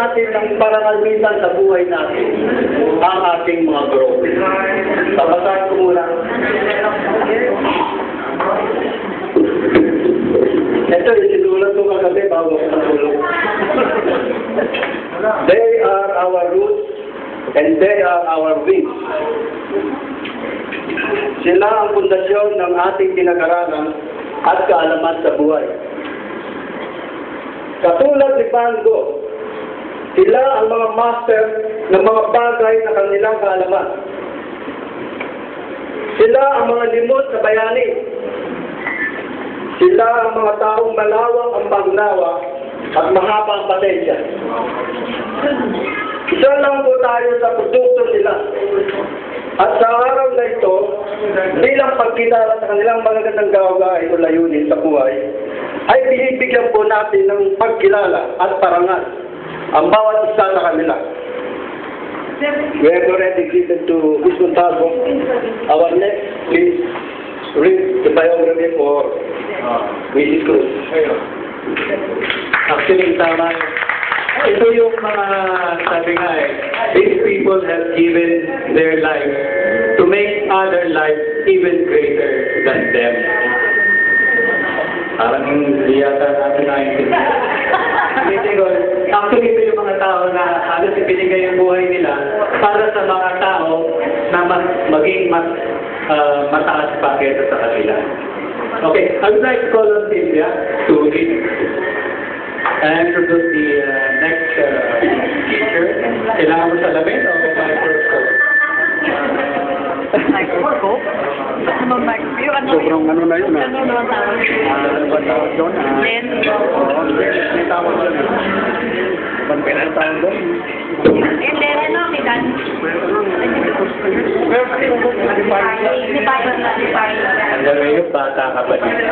natin ng parangalmitan sa buhay natin ang ating mga guro. Babasahin ko muna. Ito, isinulat ko kagabi bago sa tulog. They are our roots and they are our wings. Sila ang pundasyon ng ating pinag-aralan at kaalaman sa buhay. Katulad ni Van Gogh, sila ang mga master ng mga bagay na kanilang kaalaman. Sila ang mga limot na bayani. Sila ang mga taong malawak ang pagnawa at mahaba ang pasensya. Isa lang po tayo sa produkto nila. At sa araw na ito, bilang pagkilala sa kanilang magagandang gawain o layunin sa buhay, ay binibigyan po natin ng pagkilala at parangal ang bawat isa sa kanila. We have already given to Ms. Montalvo. Our next, please read the biography for Mrs. Cruz. Actually, tama. Ito yung mga sabi nga these people have given their life to make other lives even greater than them. Parang hindi yata natin naintindihan. Actually, ito yung mga tao na halos ibinigay yung buhay nila para sa mga tao na maging mas mataas pa kaysa sa kanila. Okay, I would like to call on Sylvia to read and introduce the next teacher. Kailangan mo salamin o microscope? Microscope? Ano microscope? Sobrang ano na yun, Ano naman tawag? Ano ba tawag doon? Lens. May tawag doon. Ba't pinatawag doon? Yung lens, ano? Kitan? Ni Byron na, ni Byron. Ang gawin yung bata ka ba dito?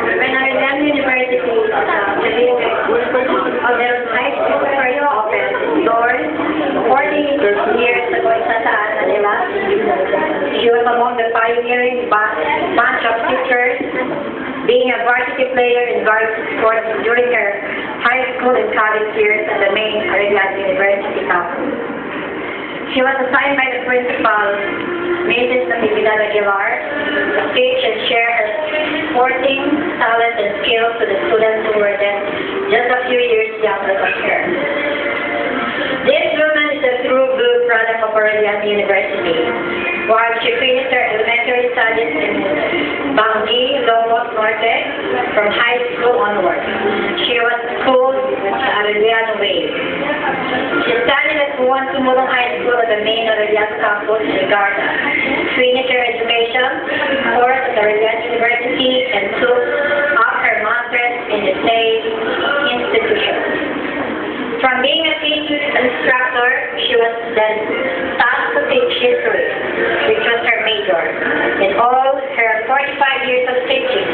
When I left university, the high school very open doors 40 years ago in Santa Ana, Manila. She was among the pioneering bunch of teachers, being a varsity player in various sports during her high school and college years at the main Arellano University campus. She was assigned by the principal, Mrs. Natividad Aguilar, to teach and share her sporting talent and skills to the students who were then just a few years younger than her. This woman is a true blue product of Arellano University. While she finished her elementary studies in Bangi, Lomos Norte, from high school onward, she was schooled the Arellano way. She studied at Juan Tumulong High School at the main Arellano campus in Ligarda, finished her education course at Arellano University, and took up her master's in the same institution. From being a teaching instructor, she was then tasked to teach history, which was her major. In all her 45 years of teaching,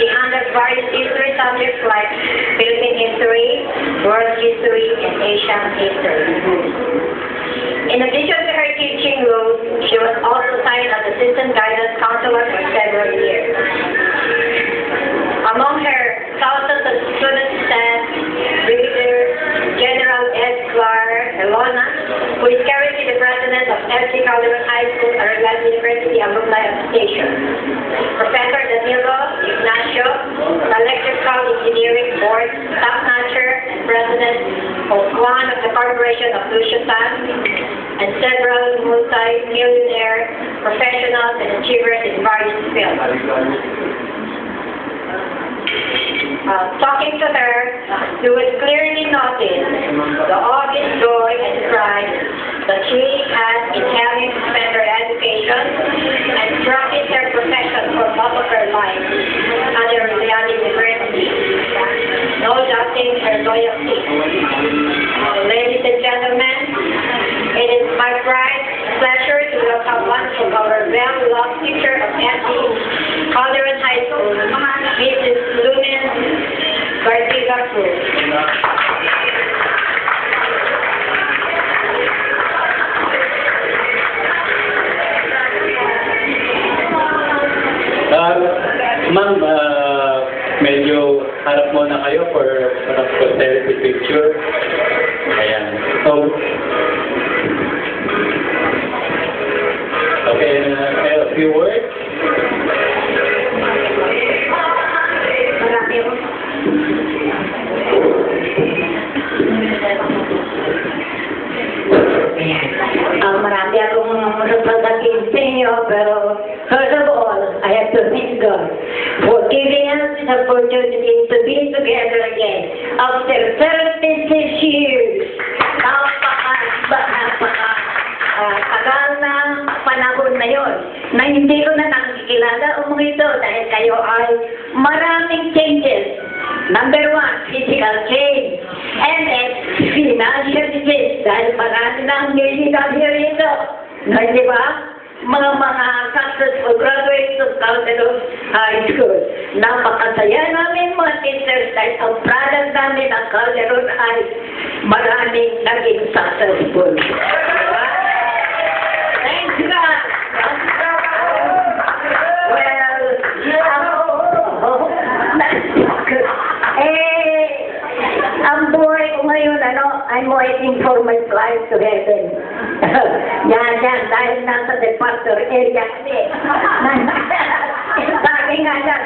she handled various history subjects like Philippine history, world history, and Asian history. In addition to her teaching roles, she was also assigned as assistant guidance counselor for several years. Among her thousands of student staff, Brigadier General Ed Clark Elona, who is currently the president of FC Calderon High School, Arellano University Alumni Association. Professor Danilo Ignacio, Electrical Engineering Board staff notcher and president of one of the Corporation of Luciatan, and several multi-millionaire professionals and achievers in various fields. Talking to her, you would clearly notice the obvious joy and pride that she has in having spent her education and practiced her profession for most of her life at Arellano University. No doubting her loyalty. Ladies and gentlemen, it is my pride and pleasure to welcome one of our well-loved teacher of FC Calderon High School, Mrs. Lumen Garcia Cruz. muna kayo for posterity picture. Ayan. So, okay, a few words. Marami ako. Marami akong napadating sa inyo, pero first of all, I have to thank God for giving us this opportunity to be together again after 36 years. Tagal ng panahon na yon na hindi ko na nakikilala ang mga ito dahil kayo ay maraming changes. Number one, physical change. And then, financial change. Dahil marami na ang niligaw rito. No, di ba? Mga successful graduates of Calderon High School. Napakasaya namin mga teachers dahil ang product namin ang Calderon High. Maraming naging successful. Diba? Thank God. Ang buhay ko ngayon, I'm waiting for my flight to heaven. Yan, dahil nasa departure area kasi. Sabi nga yan,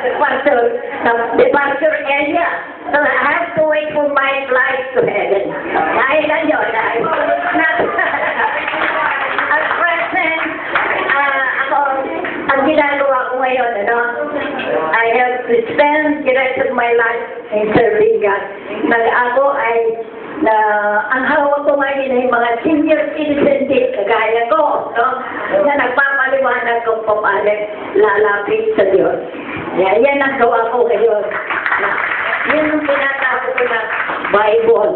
departure area. So I have to wait for my flight to heaven. Dahil na yun, at present, ang ginagawa ko ngayon, I have to spend the rest of my life in serving God. Ako ay, ang hawak ko ngayon ay mga senior citizen din, kagaya ko, na nagpapaliwanag kung paano lalapit sa Diyos. Yan ang gawa ko ngayon. Yun ang pinatawag ko na Bible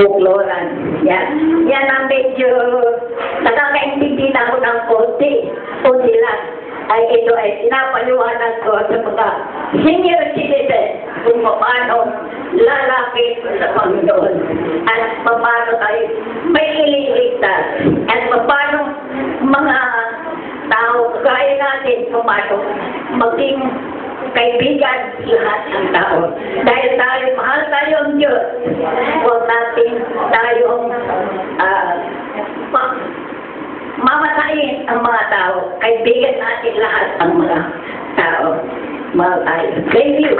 bukloran. Yan ang medyo nakakaintindi na ako ng konti lang. Ay ito ay pinapaliwanag ko sa mga senior citizen kung paano lalapit sa Panginoon at paano tayo may ililigtas at paano mga tao kaya natin paano maging kaibigan lahat ng tao. Dahil tayo, mahal tayo ang Diyos. Huwag natin tayong mamatayin ang mga tao. Kaibigan natin lahat ang mga tao. Mahal tayo. Thank you.